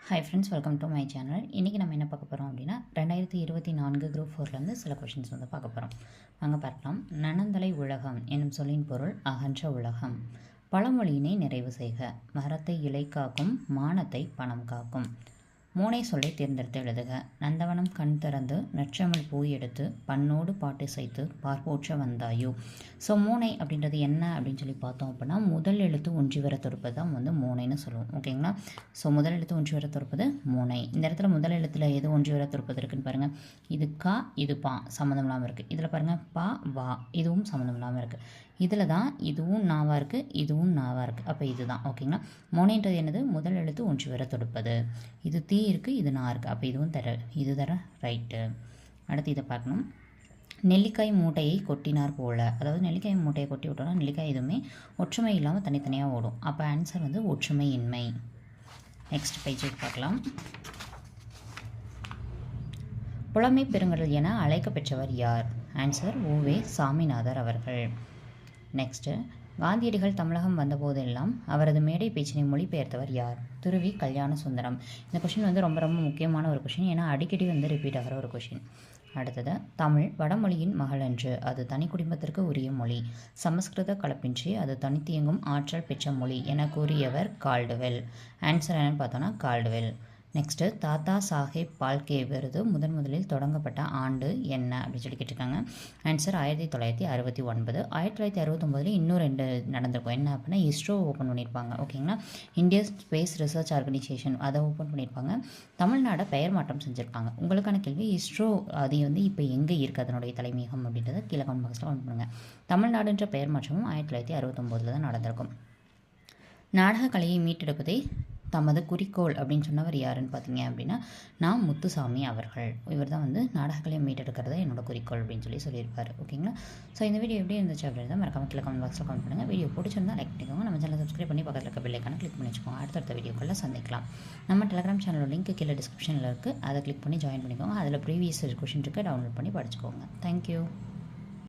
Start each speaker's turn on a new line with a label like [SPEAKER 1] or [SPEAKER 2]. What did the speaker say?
[SPEAKER 1] Hi friends, welcome to my channel. இன்றைக்கி நம்ம என்ன பார்க்க போகிறோம் அப்படின்னா 2024 குரூப் 4லேருந்து சில கொஷின்ஸ் வந்து பார்க்க போகிறோம். வாங்க பார்க்கலாம். நனந்தலை உலகம் என்னும் சொல்லின் பொருள் அகன்ற உலகம். பழமொழியினை நிறைவு செய்க. மரத்தை இலை காக்கும், மானத்தை பணம் காக்கும். மூனை சொல்லை தேர்ந்தெடுத்து எழுதுக. நந்தவனம் கண் திறந்து நற்றமிழ் பூ எடுத்து பண்ணோடு பாட்டு செய்து பார்ப்போற்ற வந்தாயோ. ஸோ மூனை அப்படின்றது என்ன அப்படின்னு சொல்லி பார்த்தோம் அப்படின்னா, முதல் எழுத்து ஒன்றி வர தொடுப்பது தான் வந்து மூனைன்னு சொல்லுவோம். ஓகேங்களா? ஸோ முதல் எழுத்து ஒன்றி வர தொடுப்பது மூனை. இந்த இடத்துல முதல் எழுத்தில் எது ஒன்றி வர தொடுப்பது இருக்குன்னு பாருங்கள். இது கா, இது பா சம்மந்தம் இல்லாமல் இருக்குது. இதில் பாருங்கள் பா வா, இதுவும் சம்மந்தம் இல்லாமல் இருக்குது. இதில் தான் இதுவும் நாவாக இருக்குது, இதுவும் நாவாக இருக்குது. அப்போ இதுதான். ஓகேங்களா? மூனைன்றது என்னது? முதல் எழுத்து ஒன்றி வர தொடுப்பது. இது தீ இருக்குது, இது நான் இருக்குது. அப்போ இதுவும் இது தர ரைட்டு. அடுத்து இதை பார்க்கணும். நெல்லிக்காய் மூட்டையை கொட்டினார் போல். அதாவது நெல்லிக்காய் மூட்டையை கொட்டி விட்டோம்னா நெல்லிக்காய் எதுவுமே ஒற்றுமை இல்லாமல் தனித்தனியாக ஓடும். அப்போ ஆன்சர் வந்து ஒற்றுமையின்மை. நெக்ஸ்ட் பேஜுக்கு பார்க்கலாம். புலமை பெருங்கடல் என அழைக்கப்பெற்றவர் யார்? ஆன்சர் ஓவே சாமிநாதர் அவர்கள். நெக்ஸ்ட்டு, காந்தியடிகள் தமிழகம் வந்தபோதெல்லாம் அவரது மேடை பேச்சினை மொழிபெயர்த்தவர் யார்? துருவி கல்யாண சுந்தரம். இந்த கொஷின் வந்து ரொம்ப ரொம்ப முக்கியமான ஒரு கொஷின். ஏன்னா அடிக்கடி வந்து ரிப்பீட் ஆகிற ஒரு கொஷின். அடுத்தது, தமிழ் வடமொழியின் மகள் என்று, அது தனி குடும்பத்திற்கு உரிய மொழி. சமஸ்கிருத கலப்பின்றி அது தனித்தியங்கும் ஆற்றல் பெற்ற மொழி என கூறியவர் கால்டுவெல். ஆன்சர் என்னன்னு பார்த்தோன்னா கால்டுவெல். நெக்ஸ்ட்டு, தாத்தா சாஹேப் பால்கே விருது முதலில் தொடங்கப்பட்ட ஆண்டு என்ன அப்படின்னு சொல்லி கேட்டிருக்காங்க. ஆன்சர் 1969. 1969 இன்னும் 2 நடந்திருக்கும். என்ன அப்படின்னா, இஸ்ரோ ஓப்பன் பண்ணியிருப்பாங்க. ஓகேங்களா? இந்தியன் ஸ்பேஸ் ரிசர்ச் ஆர்கனைசேஷன் அதை ஓப்பன் பண்ணியிருப்பாங்க. தமிழ்நாடை பெயர் மாற்றம் செஞ்சுருக்காங்க. உங்களுக்கான கேள்வி, இஸ்ரோ அது வந்து இப்போ எங்கே இருக்குது அதனுடைய தலைமையகம் அப்படின்றத கீழே கமெண்ட் பாக்ஸில் கமெண்ட் பண்ணுங்கள். தமிழ்நாடுன்ற பெயர் மாற்றமும் 1969 தான் நடந்திருக்கும். நாடக கலையை மீட்டெடுப்பதை தமது குறிக்கோள் அப்படின்னு சொன்னவர் யாருன்னு பார்த்தீங்க அப்படின்னா, நான் முத்துசாமி அவர்கள். இவர் தான் வந்து நாடகக்கலையை மீட்டெடுக்கிறத என்னோட குறிக்கோள் அப்படின்னு சொல்லியிருப்பார். ஓகேங்களா? ஸோ இந்த வீடியோ எப்படி இருந்துச்சு அப்படின்னு தான் மறக்காம கீழே கமெண்ட் பாக்ஸில் கமெண்ட் பண்ணுங்கள். வீடியோ பிடிச்சிருந்தா லைக் பண்ணிக்கோங்க. நம்ம சேனலை சப்ஸ்கிரைப் பண்ணி பக்கத்தில் இருக்க பெல் ஐக்கானை கிளிக் பண்ணி வச்சுக்கோங்க. அடுத்தடுத்த வீடியோக்களில் சந்திக்கலாம். நம்ம டெலிகிராம் சேனலோட லிங்க் கீழே டிஸ்கிரிப்ஷனில் இருக்குது. அதை கிளிக் பண்ணி ஜாயின் பண்ணிக்கோங்க. அதில் ப்ரீவியஸ் கொஷின் இருக்குது, டவுன்லோட் பண்ணி படிச்சுக்கோங்க. தேங்க்யூ.